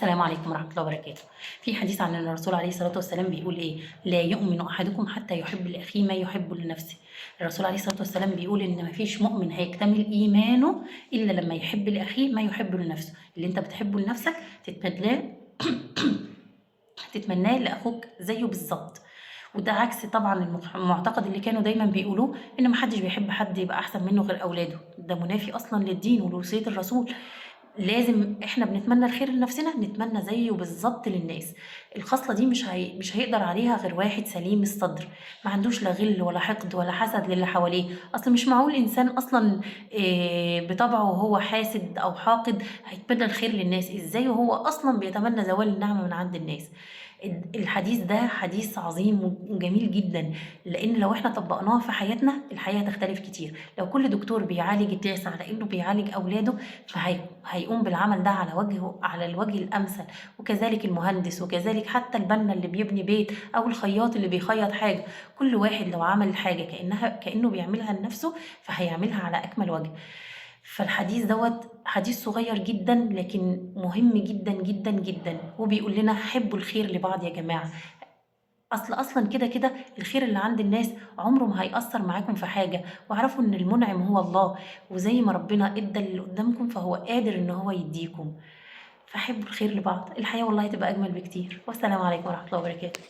السلام عليكم ورحمة الله وبركاته. في حديث عن أن الرسول عليه الصلاة والسلام بيقول إيه؟ لا يؤمن أحدكم حتى يحب لأخيه ما يحب لنفسه. الرسول عليه الصلاة والسلام بيقول إن مفيش مؤمن هيكتمل إيمانه إلا لما يحب لأخيه ما يحب لنفسه. اللي أنت بتحبه لنفسك تتمناه لأخوك زيه بالظبط. وده عكس طبعا المعتقد اللي كانوا دايما بيقولوه ان محدش بيحب حد يبقى احسن منه غير اولاده. ده منافي اصلا للدين ولوصية الرسول. لازم احنا بنتمنى الخير لنفسنا نتمنى زيه بالظبط للناس. الخصلة دي مش هيقدر عليها غير واحد سليم الصدر، ما عندوش لا غل ولا حقد ولا حسد للي حواليه. اصل مش معقول انسان اصلا بطبعه وهو حاسد او حاقد هيتمنى الخير للناس ازاي وهو اصلا بيتمنى زوال النعمة من عند الناس. الحديث ده حديث عظيم وجميل جدا، لان لو احنا طبقناه في حياتنا الحياة هتختلف كتير. لو كل دكتور بيعالج الناس على انه بيعالج اولاده فهيقوم بالعمل ده على الوجه الامثل. وكذلك المهندس، وكذلك حتى البنا اللي بيبني بيت او الخياط اللي بيخيط حاجة. كل واحد لو عمل حاجة كأنه بيعملها لنفسه فهيعملها على اكمل وجه. فالحديث دوت حديث صغير جدا لكن مهم جدا جدا جدا، وبيقول لنا حبوا الخير لبعض يا جماعة. اصلا كده كده الخير اللي عند الناس عمره ما هيأثر معاكم في حاجة. واعرفوا ان المنعم هو الله، وزي ما ربنا ادى اللي قدامكم فهو قادر ان هو يديكم. فحبوا الخير لبعض، الحياة والله تبقى اجمل بكتير. والسلام عليكم ورحمة الله وبركاته.